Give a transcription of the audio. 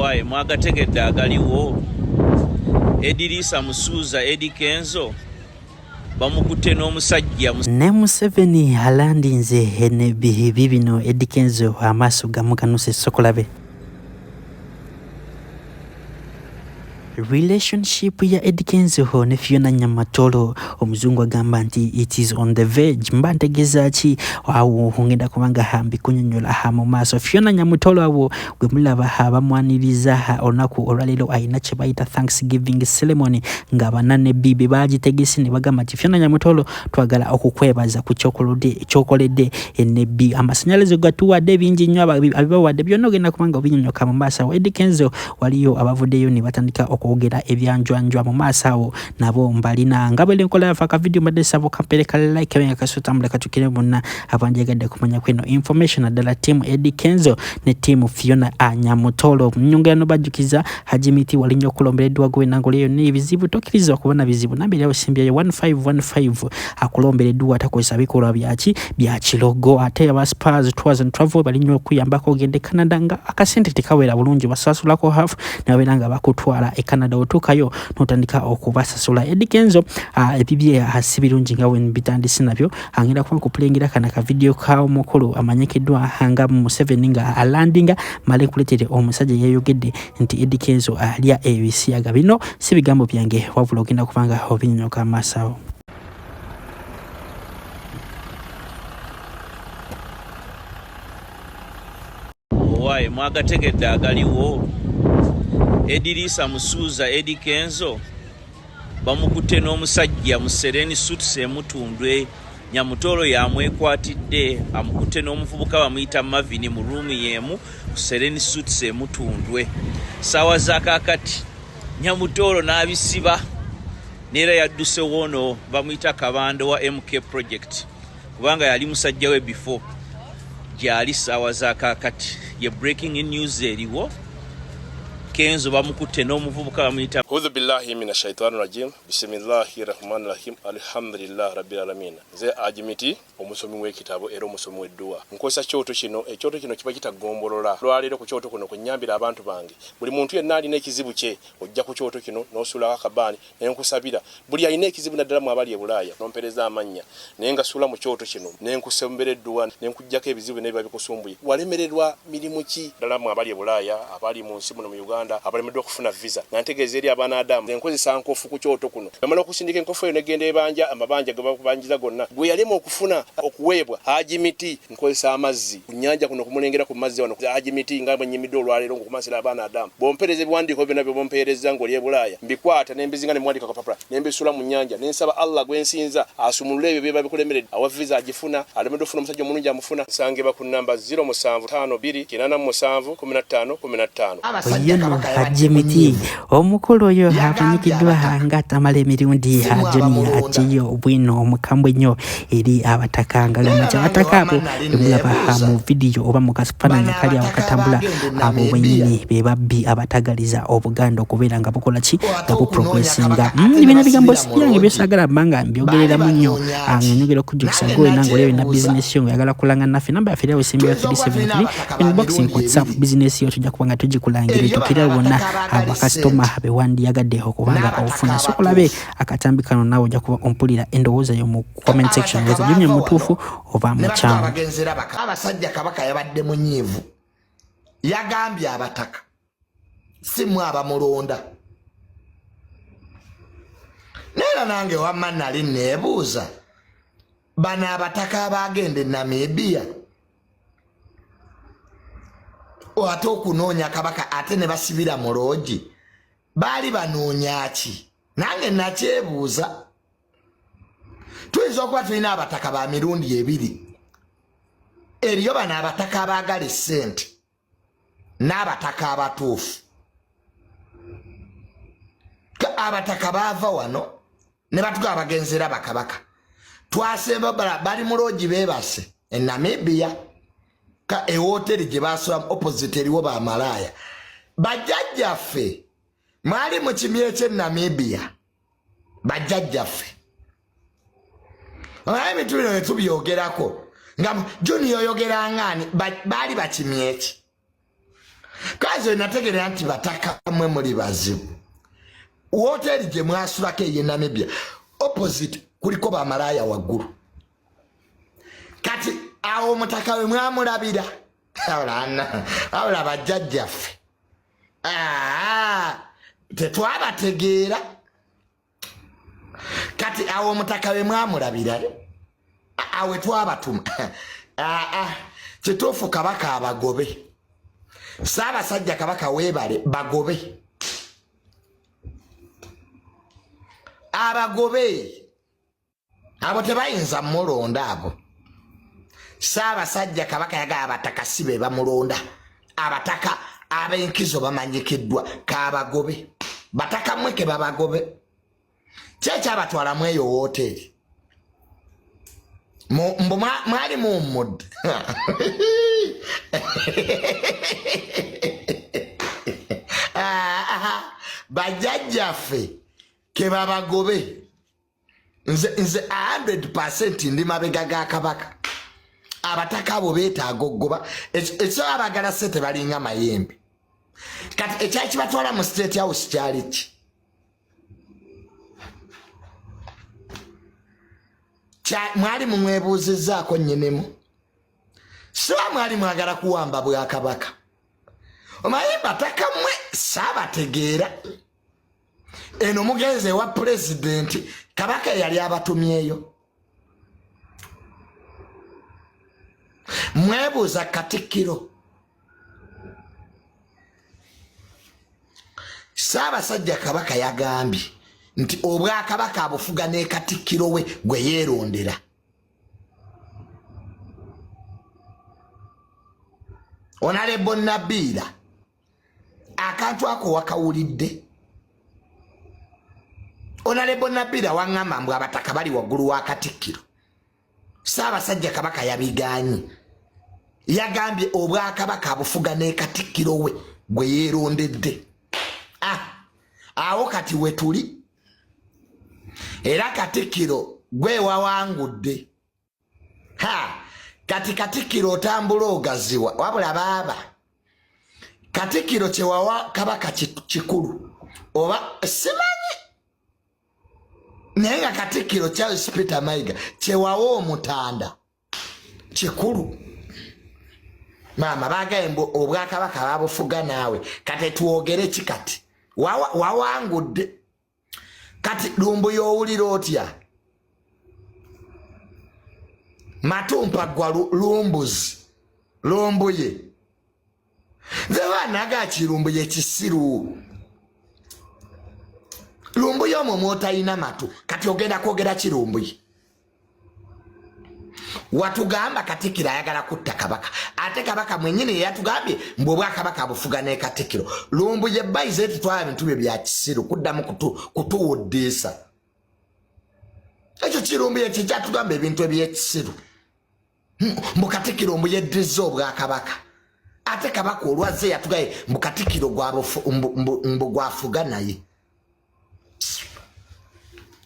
Owaye mwagategedde agaliwo Edirisa Musuuza Eddie Kenzo bamukutte n'omusajja ne Museveni alandinze ebibi bino Eddie Kenzo amaaso gamuganuse sokolabe. Relationship ya Eddie Kenzo ne Fiona Nyamatolo omuzungu agamba nti it is on the verge. Mba ntegeza ki awo ngenda kubanga hambi kunyonyola ha mu maaso. Fiona Nyamatolo abo gwe mulaba abamwaniriza olunaku olwalero ayina kye bayita Thanksgiving ceremony nga banane bibi bagitegese ne bagamba nti Fiona Nyamatolo twagala okukwebaza ku kyokoledde enebbi amasanyalaze gatuwadde bingi nnyo abibawadde byonna ogenda kubanga obinyonyoka mu maaso. Eddie Kenzo waliyo abavuddeyo ne batandika okwogera ebyanjwanjwa mu maaso awo nabo mbalina nga bwe nkola faka video mbadde sabo kampere kale like wenga kasutambula katukire bonna abanjegadde kumanya kweno information adala team Eddie Kenzo ne team Fiona Nyamatolo mnyongano bajukiza hajimiti walinyo kulomberedwa gwe nangoleyo ne bizibu tokiriza okubona bizibu nambere yawo simbye 1515 akulomberedwa atakozesa bikola bya kilogo ate aba Spurs Tours and Travel balinyo okuyambako ogende Canada nga akasente tekawera bulungi basasulako half nabelanga bakutwala Canada otukayo notandika okubasasula. Eddie Kenzo ebibye asibirungi nga wen bitandise nabyo angenda kuba kupulengera kana ka video ka omukulu amanyekeddwa hanga mu 7 nga alandinga male kuletere omusajja yayogedde nti Eddie Kenzo alya ebisiyaga bino si bigambo byange wabula ogenda kubanga obinyonyoka amasawo. Owaye mwagategedde agaliwo Edirisa Musuuza Eddie Kenzo bamukutte n'omusajja mu Sereni Suits emutundwe Nyamutolo yamwekwatidde amukutte n'omuvubuka bamuyita Mavini mu room yemu ku Sereni Suits emutundwe sawa zakakati Nyamutolo n'abisiba nera yadduse wono bamuyita Kabando wa MK Project kubanga yali musajja we before gyali sawa zakakati ye breaking news eriwo Kenzo bamukutte n'omuvubuka bamuyita A'udhu billahi minash shaitani rajim bismillahir rahmanir rahim alhamdulillah rabbil alamin ze ajimiti omusomi w'ekitabo era omusomi w'edduwa nkosa kyoto kino ekyoto kino kiba kitagombolola lwalero ku kyoto kuno kunyambira abantu bange buli muntu yenna alina ekizibu kye ojja ku kyoto kino n'osula akabani nenkusabira buli alina ekizibu naddala mu abali e Bulaaya nompereza amanya nenga sula mu kyoto kino nenkusembera edduwa nenkujjako ebizibu n'ebiba bikusumbuye walemererwa mirimu ki ddala mu abali e Bulaaya abali mu nsi muno mu Uganda abalemeddwa okufuna visa nantegeeza eri abaana Adamu enkozesa nkofu ku kyoto kuno amala okusindika enkofu eyo negenda ebanja amabanja ge bakubanjiza gonna gwe yalema okufuna okuweebwa Hajimiti nkozesa amazzi ku nnyanja kuno kumulengera ku mazzi wano Hajimiti nga bwenyimidde olwaleero ngokumasira abaana Adamu bompereza ebiwandiiko byonna bye bompereza ng'oli e Bulaaya mbikwata nembizinga ne mwandika kapapula nembisula mu nnyanja nensaba Allah gwensinza asumulule ebyo byeba bikulemeredde awa visa agifuna alemeddwa okufuna omusajja omulungi amufuna sangeba ku namba 0752 Hajimiti omukulu oyo amanyikiddwa nga tamala emirundi Joni ajiyo obwino omukambwe nnyo eri abataka nga lamacha abataka abo emulaba mu video oba mu kasipananya kali awakatambula abo bwenyini bebabbi abatagaliza obuganda okubeera nga bukola ki nga buprogressinga bino bigambo sibyange byosagala mbanga mbyogerera munnyo anyonyogera okujjukisa gwe nange olewe na business yo yagala kulanga naffe namba yaffe yawe simbi 373 inboxing WhatsApp business yo tujja kubanga tugikulangira tukira wonna abakasitoma bewandiyagadde okubanga ofuna sokolabe akatambi kano nawe ojja kuba ompulira endowooza yo mu comment section weza jumya mutuufu oba mukyamu. Abasajja Kabaka yabadde munyiivu yagambye abataka simu abamulonda nera nange wamma nali neebuuza bano abataka abagenda e Namibia ate okunoonya Kabaka ate ne basibira mu loogi baali banoonya ki nange nakyebuuza. Tuyinza okuba tulina abataka ba mirundi ebiri eriyo bano abataka abaagala essente n'abataka abatuufu. Abataka baava wano ne batuga abagenzera bakabaka twasemba bali mu loogi beebase e Namibia ka e hoteri gye basula opposite eriwo bamalaaya bajjajjaffe mwali mu kimye ky'e Namibia bajjajjaffe ebintu bino tubyogerako nga Junior oyogera ng'ani baali bakimye ki kazi nategera nti bataka mwe muri bazibu hoteli gye mwasulako ye Namibia opposite kuliko bamalaya waggulu kati awo mutaka we mwamulabira awula bajjajjaffe tetwabategeera kati awo mutaka we mwamulabira awe twabatuma kituufu kabaka abagobe Ssaabasajja kabaka weebale bagobe abagobe abo tebayinza mulonda abo Ssaabasajja kabaka yaga abataka sibe bamulonda abataka ab'enkizo bamanyikiddwa kaabagobe bataka mweke babagobe kyekyo abatwala mu eyo hoteli mbu mwali mummudde bajjajjaffe ke babagobe nze 100% ndi mabega ga kabaka abataka abo beetaaga oggoba ekyo abagala sente balinga mayembe kati ekyakibatwala mu state house kyali ki mwali mumwebuuzizzaako nnyinemu so mwali mwagala kuwamba bwa kabaka omanyi bataka mmwe saabategeera eno mugenzi wa pulezidenti kabaka yali abatumyeyo mwebuuza Katikkiro Ssaabasajja kabaka yagambye nti obwakabaka abufuga ne Katikkiro we gwe yeerondera Honorable Nabiira akantu ako wakawulidde Honorable Nabiira waŋŋamba mbu abataka bali waggulu wa Katikkiro Ssaabasajja kabaka yabigaanyi yagambye obwakabaka abufuga ne Katikkiro we gwe yeerondedde awo kati we tuli era Katikkiro gwe wawangudde kati Katikkiro otambula ogaziwa wabula baaba Katikkiro kyewawa kabaka kikulu oba simanyi naye nga Katikkiro Charles Peter Mayiga kyewawa omutanda kikulu maama bagaye mbu obwakabaka babufuga naawe kati twogere kikati wawangudde kati lumbu y'owulira otya Matumpa gwa lumbuzi lumbuye zebaanaga kirumbuye kisiru lumbuye omwo mwotayina matu kati ogenda kwogera kirumbuye watugamba Katikkiro ayagala kutta kabaka ate kabaka mwenyini yatugambye mbu obwakabaka abufuga ne Katikkiro lumbuye bayize tutwala bintu bye bya kisiru kuddamu kutuwuddiisa ekyo kirumbuye kyatugamba ebintu ebyekisiru mbu Katikkiro mbu yeddizza obwakabaka ate kabaka olwazze yatugaye mbu Katikkiro mbu gwafuga naye